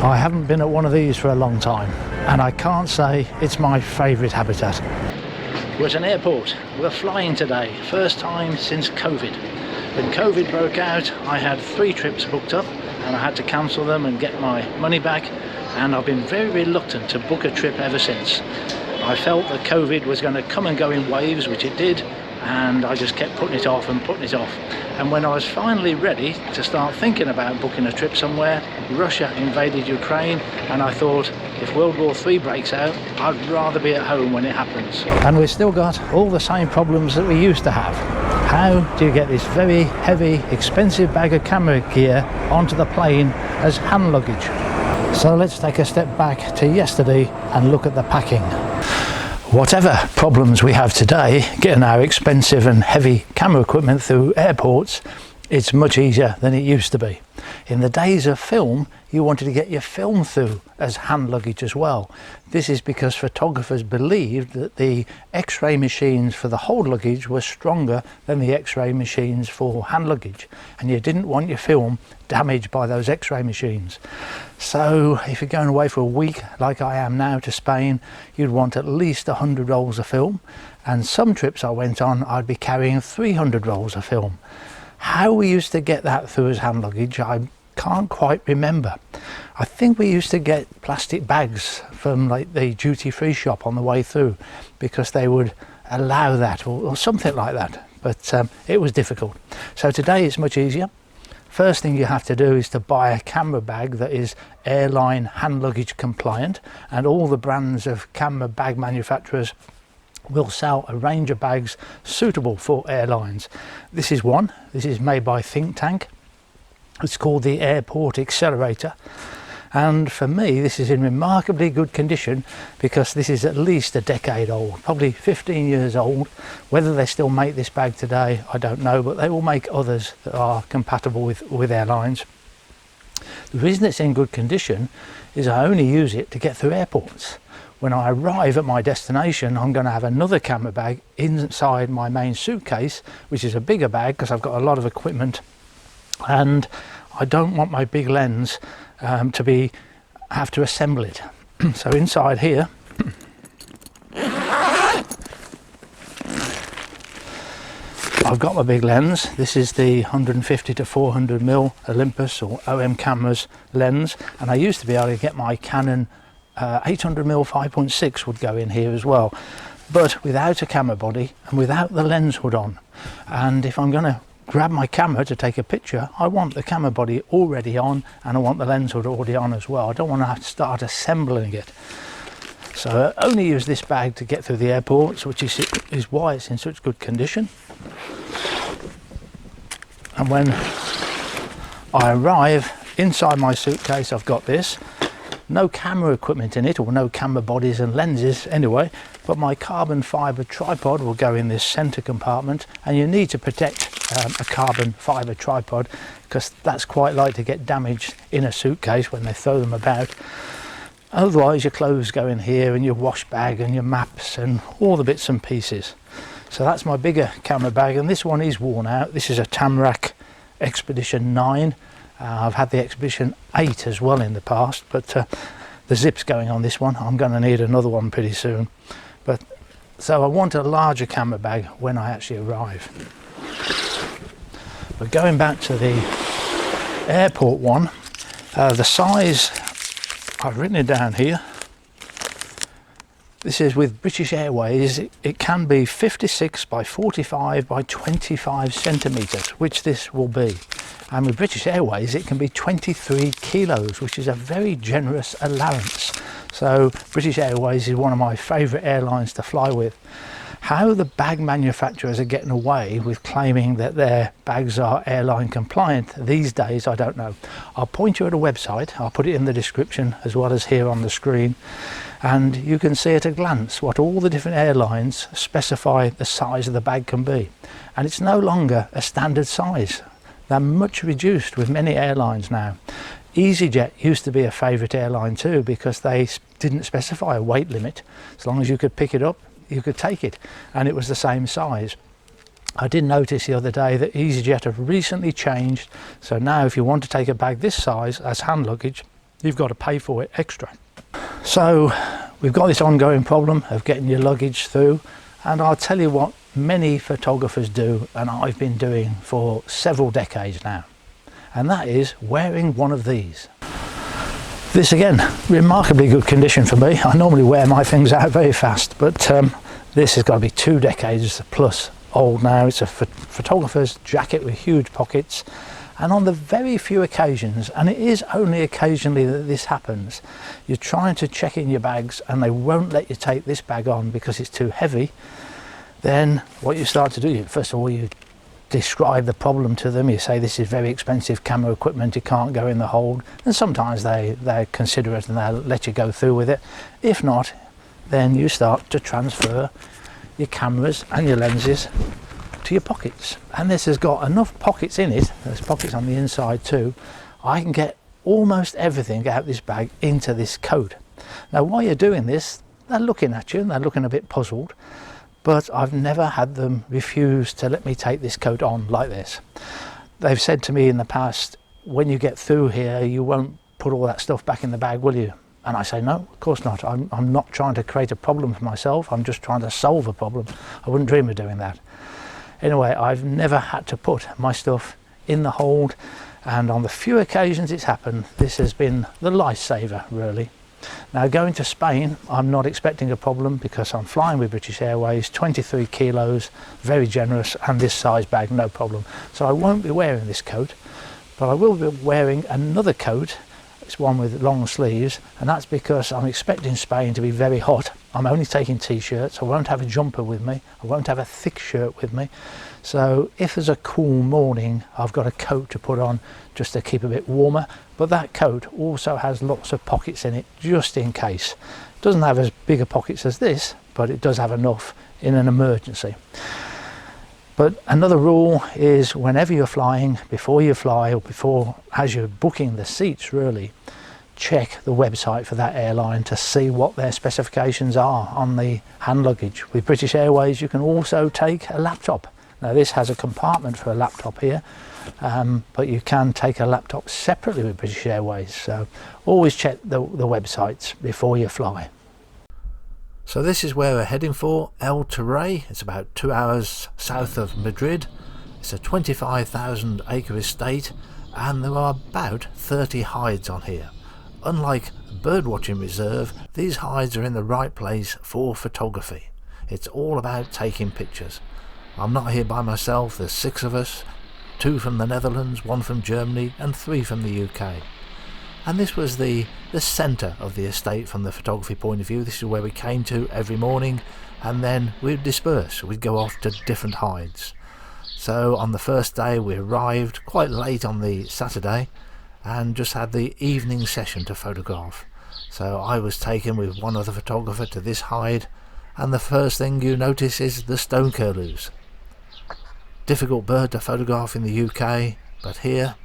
I haven't been at one of these for a long time, and I can't say it's my favourite habitat. We're at an airport. We're flying today, first time since COVID. When COVID broke out, I had 3 trips booked up and I had to cancel them and get my money back, and I've been very reluctant to book a trip ever since. I felt that COVID was going to come and go in waves, which it did, and I just kept putting it off and putting it off. And when I was finally ready to start thinking about booking a trip somewhere, Russia invaded Ukraine, and I thought, if World War III breaks out, I'd rather be at home when it happens. And we've still got all the same problems that we used to have. How do you get this very heavy, expensive bag of camera gear onto the plane as hand luggage? So let's take a step back to yesterday and look at the packing. Whatever problems we have today getting our expensive and heavy camera equipment through airports, it's much easier than it used to be. In the days of film, you wanted to get your film through as hand luggage as well. This is because photographers believed that the X-ray machines for the hold luggage were stronger than the X-ray machines for hand luggage, and you didn't want your film damaged by those X-ray machines. So if you're going away for a week like I am now to Spain, you'd want at least 100 rolls of film, and some trips I went on I'd be carrying 300 rolls of film. How we used to get that through as hand luggage, I can't quite remember. I think we used to get plastic bags from like the duty-free shop on the way through, because they would allow that, or something like that, but it was difficult. So today it's much easier. First thing you have to do is to buy a camera bag that is airline hand luggage compliant, and all the brands of camera bag manufacturers will sell a range of bags suitable for airlines. This is one. This is made by Think Tank. It's called the Airport Accelerator, and for me this is in remarkably good condition, because this is at least a decade old, probably 15 years old. Whether they still make this bag today, I don't know, but they will make others that are compatible with airlines. The reason it's in good condition is I only use it to get through airports. When I arrive at my destination, I'm going to have another camera bag inside my main suitcase, which is a bigger bag because I've got a lot of equipment, and I don't want my big lens to have to assemble it. So inside here I've got my big lens. This is the 150 to 400mm Olympus or OM Cameras lens, and I used to be able to get my Canon 800mm 5.6 would go in here as well, but without a camera body and without the lens hood on. And if I'm going to grab my camera to take a picture, I want the camera body already on, and I want the lens hood already on as well. I don't want to have to start assembling it. So I only use this bag to get through the airports, which is why it's in such good condition. And when I arrive inside my suitcase, I've got this. No camera equipment in it, or no camera bodies and lenses anyway, but my carbon fibre tripod will go in this centre compartment, and you need to protect a carbon fibre tripod, because that's quite likely to get damaged in a suitcase when they throw them about. Otherwise your clothes go in here, and your wash bag and your maps and all the bits and pieces. So that's my bigger camera bag, and this one is worn out. This is a Tamrac Expedition 9. I've had the Expedition 8 as well in the past, but the zip's going on this one. I'm going to need another one pretty soon. But so I want a larger camera bag when I actually arrive. But going back to the airport one, the size, I've written it down here. This is with British Airways. It can be 56 by 45 by 25 centimetres, which this will be. And with British Airways it can be 23 kilos, which is a very generous allowance. So British Airways is one of my favourite airlines to fly with. How the bag manufacturers are getting away with claiming that their bags are airline compliant these days, I don't know. I'll point you at a website. I'll put it in the description as well as here on the screen, and you can see at a glance what all the different airlines specify the size of the bag can be. And it's no longer a standard size. They're much reduced with many airlines now. EasyJet used to be a favourite airline too, because they didn't specify a weight limit. As long as you could pick it up, you could take it, and it was the same size. I did notice the other day that EasyJet have recently changed, so now if you want to take a bag this size as hand luggage, you've got to pay for it extra. So we've got this ongoing problem of getting your luggage through, and I'll tell you what many photographers do, and I've been doing for several decades now, and that is wearing one of these. This again, remarkably good condition for me. I normally wear my things out very fast, but this has got to be 2 decades plus old now. It's a photographer's jacket with huge pockets, and on the very few occasions, and it is only occasionally that this happens, you're trying to check in your bags and they won't let you take this bag on because it's too heavy. Then what you start to do, first of all, you describe the problem to them. You say this is very expensive camera equipment, it can't go in the hold, and sometimes they're considerate and they'll let you go through with it. If not, then you start to transfer your cameras and your lenses to your pockets, and this has got enough pockets in it, there's pockets on the inside too, I can get almost everything out of this bag into this coat. Now while you're doing this, they're looking at you and they're looking a bit puzzled, but I've never had them refuse to let me take this coat on like this. They've said to me in the past, when you get through here you won't put all that stuff back in the bag, will you? And I say, no, of course not. I'm not trying to create a problem for myself, I'm just trying to solve a problem. I wouldn't dream of doing that. Anyway, I've never had to put my stuff in the hold, and on the few occasions it's happened, this has been the lifesaver really. Now going to Spain, I'm not expecting a problem because I'm flying with British Airways, 23 kilos, very generous, and this size bag, no problem. So I won't be wearing this coat, but I will be wearing another coat. It's one with long sleeves, and that's because I'm expecting Spain to be very hot. I'm only taking t-shirts, I won't have a jumper with me, I won't have a thick shirt with me. So if there's a cool morning, I've got a coat to put on just to keep a bit warmer, but that coat also has lots of pockets in it just in case. It doesn't have as big a pockets as this, but it does have enough in an emergency. But another rule is whenever you're flying, before you fly or as you're booking the seats really, check the website for that airline to see what their specifications are on the hand luggage. With British Airways you can also take a laptop. Now this has a compartment for a laptop here, but you can take a laptop separately with British Airways, so always check the websites before you fly. So this is where we're heading for, El Taray. It's about 2 hours south of Madrid. It's a 25,000 acre estate, and there are about 30 hides on here. Unlike a birdwatching reserve, these hides are in the right place for photography. It's all about taking pictures. I'm not here by myself, there's 6 of us, 2 from the Netherlands, 1 from Germany and 3 from the UK. And this was the centre of the estate from the photography point of view. This is where we came to every morning, and then we'd disperse, we'd go off to different hides. So on the first day we arrived quite late on the Saturday and just had the evening session to photograph. So I was taken with one other photographer to this hide, and the first thing you notice is the stone curlews. Difficult bird to photograph in the UK, but here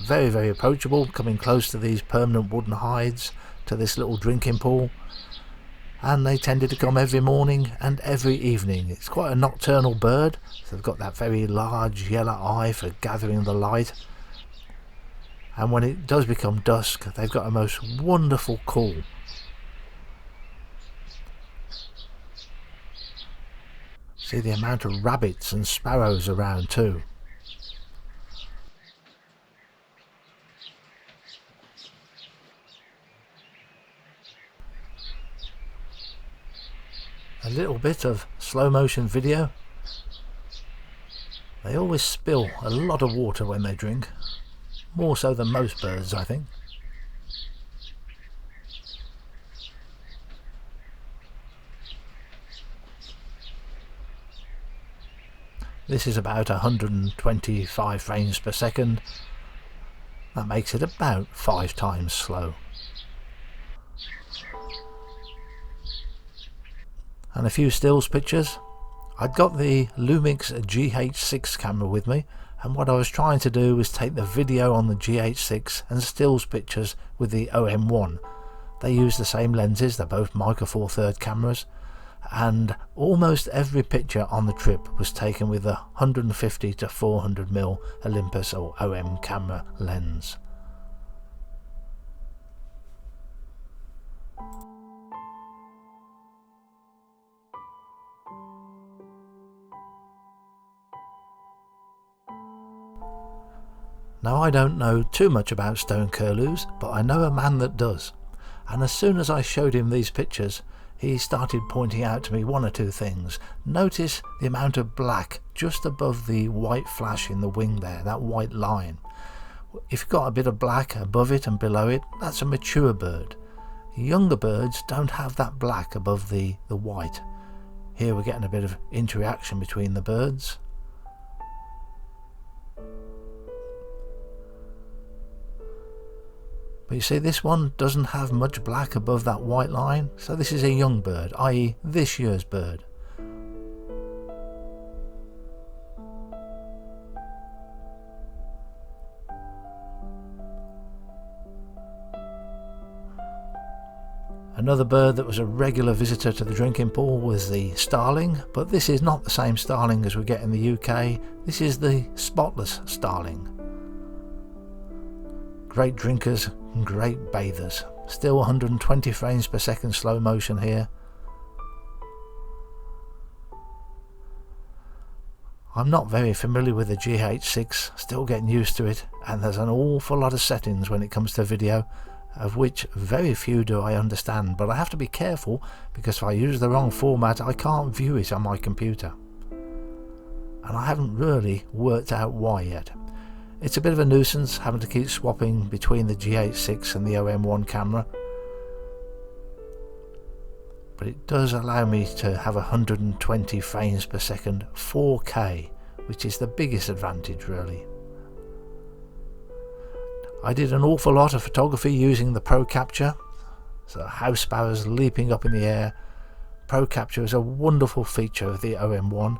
very, very approachable, coming close to these permanent wooden hides, to this little drinking pool, and they tended to come every morning and every evening. It's quite a nocturnal bird, so they've got that very large yellow eye for gathering the light, and when it does become dusk they've got a most wonderful call. See the amount of rabbits and sparrows around too. A little bit of slow motion video. They always spill a lot of water when they drink, more so than most birds I think. This is about 125 frames per second. That makes it about 5 times slow. And a few stills pictures. I'd got the Lumix GH6 camera with me, and what I was trying to do was take the video on the GH6 and stills pictures with the OM1. They use the same lenses, they're both micro four third cameras, and almost every picture on the trip was taken with a 150 to 400mm Olympus or OM camera lens. Now, I don't know too much about stone curlews, but I know a man that does. And as soon as I showed him these pictures, he started pointing out to me one or two things. Notice the amount of black just above the white flash in the wing there, that white line. If you've got a bit of black above it and below it, that's a mature bird. Younger birds don't have that black above the white. Here we're getting a bit of interaction between the birds. But you see, this one doesn't have much black above that white line, so this is a young bird, i.e. this year's bird. Another bird that was a regular visitor to the drinking pool was the starling, but this is not the same starling as we get in the UK. This is the Spotless Starling. Great drinkers and great bathers. Still 120 frames per second slow motion here. I'm not very familiar with the GH6, still getting used to it, and there's an awful lot of settings when it comes to video, of which very few do I understand, but I have to be careful because if I use the wrong format I can't view it on my computer. And I haven't really worked out why yet. It's a bit of a nuisance having to keep swapping between the GH6 and the OM1 camera, but it does allow me to have 120 frames per second 4K, which is the biggest advantage really. I did an awful lot of photography using the Pro Capture, so house sparrows leaping up in the air. Pro Capture is a wonderful feature of the OM1.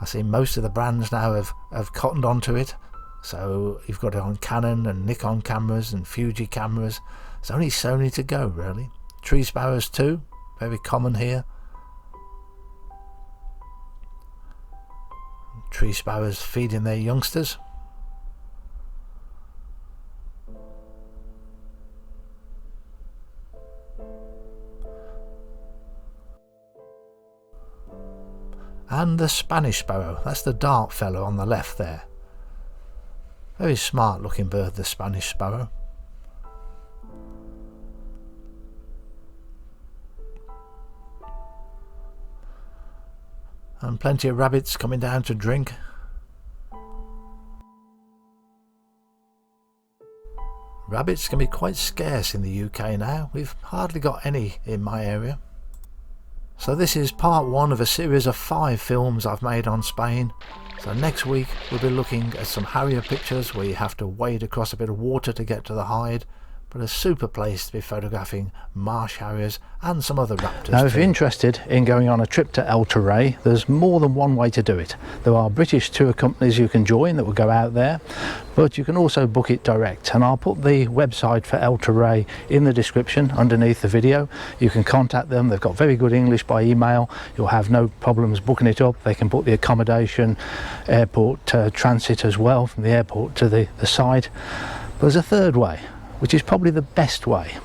I see most of the brands now have cottoned onto it, so you've got it on Canon and Nikon cameras and Fuji cameras. It's only Sony to go really. Tree sparrows too, very common here. Tree sparrows feeding their youngsters. And the Spanish Sparrow, that's the dark fellow on the left there. Very smart looking bird, the Spanish Sparrow. And plenty of rabbits coming down to drink. Rabbits can be quite scarce in the UK now. We've hardly got any in my area. So this is part one of a series of 5 films I've made on Spain. So next week we'll be looking at some harrier pictures where you have to wade across a bit of water to get to the hide, but a super place to be photographing marsh harriers and some other raptors. Now if you're interested in going on a trip to El Taray, there's more than one way to do it. There are British tour companies you can join that will go out there, but you can also book it direct, and I'll put the website for El Taray in the description underneath the video. You can contact them, they've got very good English by email. You'll have no problems booking it up. They can book the accommodation, airport transit as well, from the airport to the site. But there's a third way, which is probably the best way.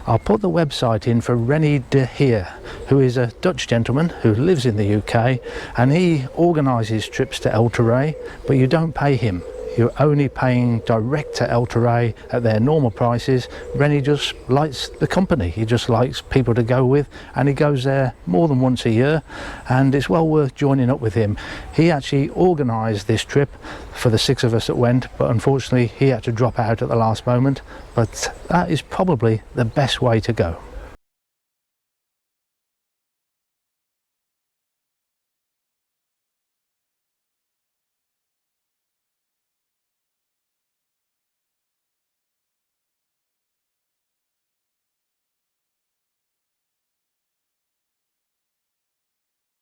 I'll put the website in for Rennie de Heer, who is a Dutch gentleman who lives in the UK, and he organises trips to El Taray, but you don't pay him. You're only paying direct to El Taray at their normal prices. Rennie just likes the company, he just likes people to go with, and he goes there more than once a year, and it's well worth joining up with him. He actually organised this trip for the 6 of us that went, but unfortunately he had to drop out at the last moment, but that is probably the best way to go.